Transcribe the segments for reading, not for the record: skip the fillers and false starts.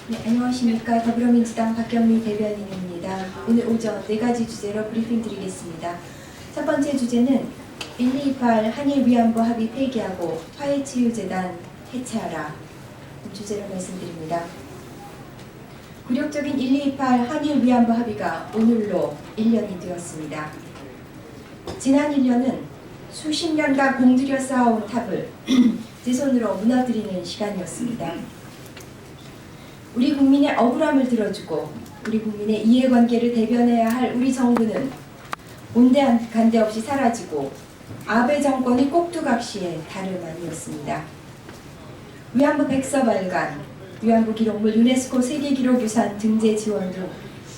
네, 안녕하십니까. 더불어민주당 박경미 대변인입니다. 오늘 오전 4가지 주제로 브리핑 드리겠습니다. 첫 번째 주제는 1228 한일 위안부 합의 폐기하고 화해치유재단 해체하라 주제로 말씀드립니다. 굴욕적인 1228 한일 위안부 합의가 오늘로 1년이 되었습니다. 지난 1년은 수십 년간 공들여 쌓아온 탑을 제 손으로 무너뜨리는 시간이었습니다. 우리 국민의 억울함을 들어주고 우리 국민의 이해관계를 대변해야 할 우리 정부는 온데간데 없이 사라지고 아베 정권이 꼭두각시의 다름 아니었습니다. 위안부 백서 발간, 위안부 기록물 유네스코 세계기록유산 등재 지원 등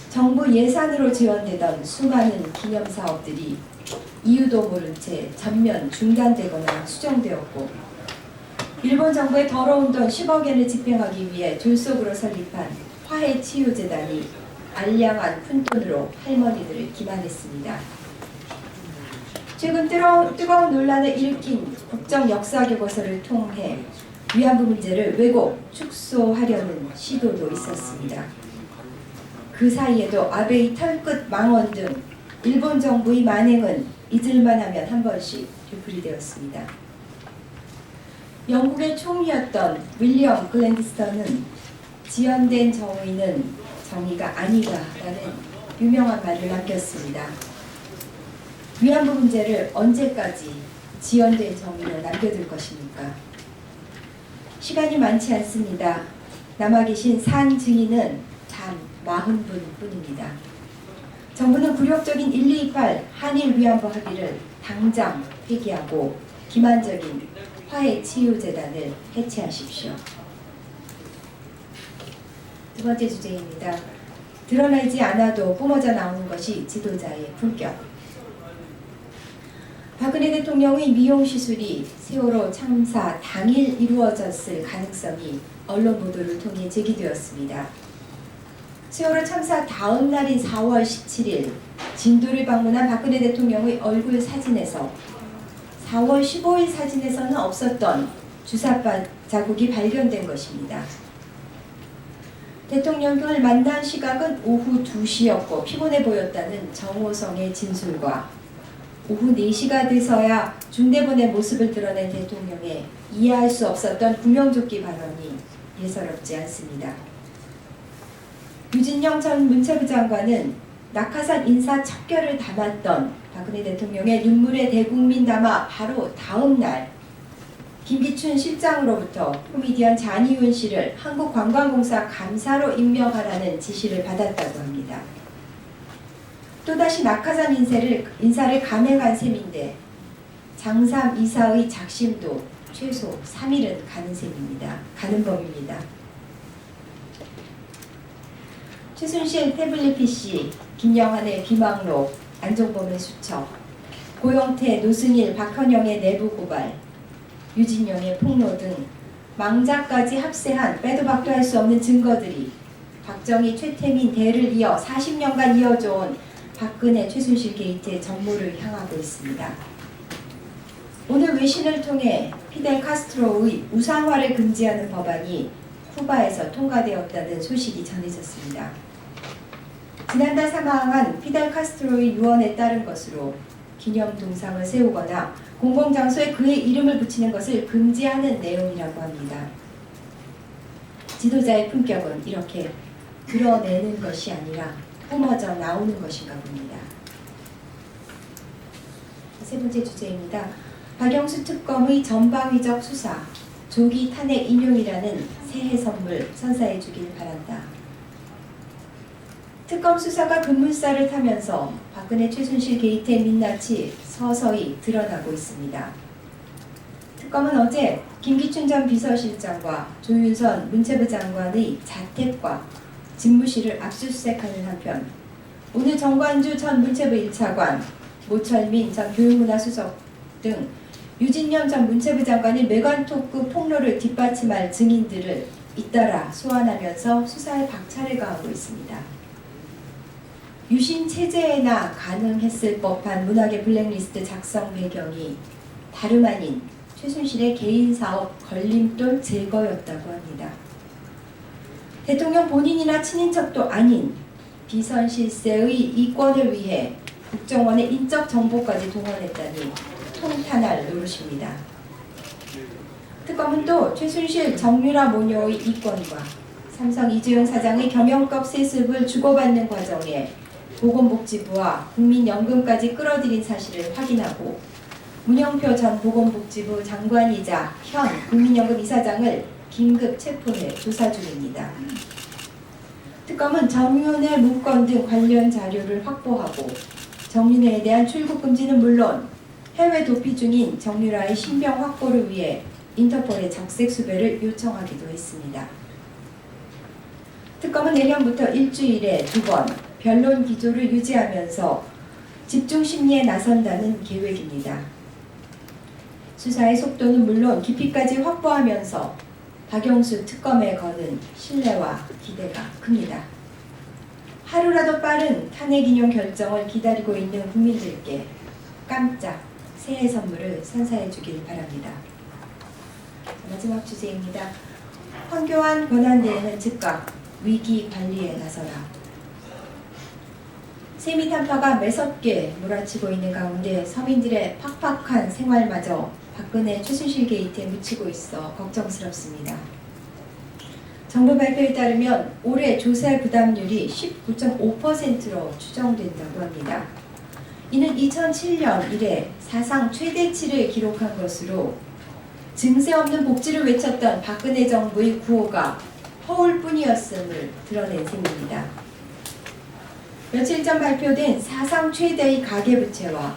정부 예산으로 지원되던 수많은 기념사업들이 이유도 모른 채 전면 중단되거나 수정되었고, 일본 정부의 더러운 돈 10억 엔을 집행하기 위해 졸속으로 설립한 화해치유재단이 알량한 푼돈으로 할머니들을 기만했습니다. 최근 뜨거운 논란을 일으킨 국정 역사교과서를 통해 위안부 문제를 왜곡, 축소하려는 시도도 있었습니다. 그 사이에도 아베의 털끝 망언 등 일본 정부의 만행은 잊을만 하면 한 번씩 되풀이되었습니다. 영국의 총리였던 윌리엄 글래디스턴은 지연된 정의는 정의가 아니다라는 유명한 말을 남겼습니다. 위안부 문제를 언제까지 지연된 정의로 남겨둘 것입니까? 시간이 많지 않습니다. 남아 계신 산 증인은 단 40분 뿐입니다. 정부는 굴욕적인 1228 한일 위안부 합의를 당장 폐기하고 기만적인 화해치유재단을 해체하십시오. 두 번째 주제입니다. 드러나지 않아도 뿜어져 나오는 것이 지도자의 품격. 박근혜 대통령의 미용시술이 세월호 참사 당일 이루어졌을 가능성이 언론 보도를 통해 제기되었습니다. 세월호 참사 다음 날인 4월 17일 진도를 방문한 박근혜 대통령의 얼굴 사진에서 4월 15일 사진에서는 없었던 주사 자국이 발견된 것입니다. 대통령을 만난 시각은 오후 2시였고 피곤해 보였다는 정호성의 진술과 오후 4시가 돼서야 중대본의 모습을 드러낸 대통령의 이해할 수 없었던 구명조끼 발언이 예사롭지 않습니다. 유진영 전 문체부 장관은 낙하산 인사 척결을 담았던 박근혜 대통령의 눈물의 대국민 담화 바로 다음 날 김기춘 실장으로부터 코미디언 잔이윤 씨를 한국관광공사 감사로 임명하라는 지시를 받았다고 합니다. 또다시 낙하산 인사를 감행한 셈인데 장삼 이사의 작심도 최소 3일은 가는 법입니다. 최순실 태블릿 PC, 김영한의 비망록, 안종범의 수첩, 고영태, 노승일, 박헌영의 내부 고발, 유진영의 폭로 등 망자까지 합세한 빼도 박도 할 수 없는 증거들이 박정희, 최태민 대를 이어 40년간 이어져온 박근혜, 최순실 게이트의 전모를 향하고 있습니다. 오늘 외신을 통해 피델 카스트로의 우상화를 금지하는 법안이 쿠바에서 통과되었다는 소식이 전해졌습니다. 지난달 사망한 피델 카스트로의 유언에 따른 것으로 기념 동상을 세우거나 공공장소에 그의 이름을 붙이는 것을 금지하는 내용이라고 합니다. 지도자의 품격은 이렇게 드러내는 것이 아니라 뿜어져 나오는 것인가 봅니다. 세 번째 주제입니다. 박영수 특검의 전방위적 수사, 조기 탄핵 인용이라는 새해 선물 선사해 주길 바란다. 특검 수사가 급물살을 타면서 박근혜 최순실 게이트의 민낯이 서서히 드러나고 있습니다. 특검은 어제 김기춘 전 비서실장과 조윤선 문체부 장관의 자택과 집무실을 압수수색하는 한편 오늘 정관주 전 문체부 1차관, 모철민 전 교육문화수석 등 유진년 전 문체부 장관이 메간토크 폭로를 뒷받침할 증인들을 잇따라 소환하면서 수사에 박차를 가하고 있습니다. 유신 체제에나 가능했을 법한 문학의 블랙리스트 작성 배경이 다름 아닌 최순실의 개인 사업 걸림돌 제거였다고 합니다. 대통령 본인이나 친인척도 아닌 비선 실세의 이권을 위해 국정원의 인적 정보까지 동원했다니 통탄할 노릇입니다. 특검은 또 최순실 정유라 모녀의 이권과 삼성 이재용 사장의 경영급 세습을 주고받는 과정에 보건복지부와 국민연금까지 끌어들인 사실을 확인하고 문영표 전 보건복지부 장관이자 현 국민연금 이사장을 긴급 체포해 조사 중입니다. 특검은 정윤회 문건 등 관련 자료를 확보하고 정윤회에 대한 출국 금지는 물론 해외 도피 중인 정유라의 신병 확보를 위해 인터폴에 적색 수배를 요청하기도 했습니다. 특검은 내년부터 일주일에 2번 변론 기조를 유지하면서 집중 심리에 나선다는 계획입니다. 수사의 속도는 물론 깊이까지 확보하면서 박영수 특검에 거는 신뢰와 기대가 큽니다. 하루라도 빠른 탄핵 인용 결정을 기다리고 있는 국민들께 깜짝 새해 선물을 선사해 주길 바랍니다. 마지막 주제입니다. 황교안 권한대행은 즉각 위기 관리에 나서라. 세미 탄파가 매섭게 몰아치고 있는 가운데 서민들의 팍팍한 생활마저 박근혜 최순실 게이트에 묻히고 있어 걱정스럽습니다. 정부 발표에 따르면 올해 조세 부담률이 19.5%로 추정된다고 합니다. 이는 2007년 이래 사상 최대치를 기록한 것으로 증세 없는 복지를 외쳤던 박근혜 정부의 구호가 허울뿐이었음을 드러낸 셈입니다. 며칠 전 발표된 사상 최대의 가계부채와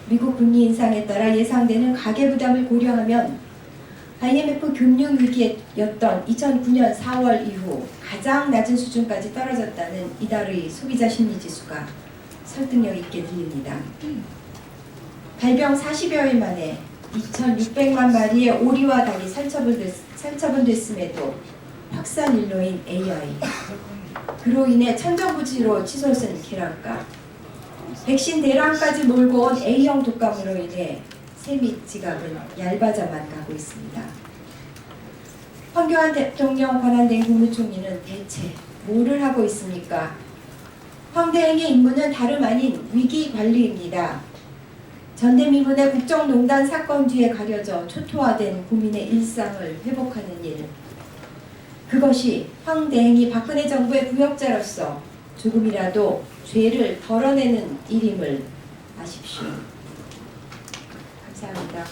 미국 금리 인상에 따라 예상되는 가계부담을 고려하면 IMF 금융위기였던 2009년 4월 이후 가장 낮은 수준까지 떨어졌다는 이달의 소비자 심리지수가 설득력 있게 들립니다. 발병 40여일 만에 2,600만 마리의 오리와 닭이 살처분됐음에도 확산일로인 AI, 그로 인해 천정부지로 치솟은 계란값, 백신 대란까지 몰고 온 A형 독감으로 인해 세미 지갑은 얇아져만 가고 있습니다. 황교안 대통령 권한대행 국무총리는 대체 뭐를 하고 있습니까? 황 대행의 임무는 다름 아닌 위기관리입니다. 전대미문의 국정농단 사건 뒤에 가려져 초토화된 국민의 일상을 회복하는 일, 그것이 황 대행이 박근혜 정부의 부역자로서 조금이라도 죄를 덜어내는 일임을 아십시오. 감사합니다.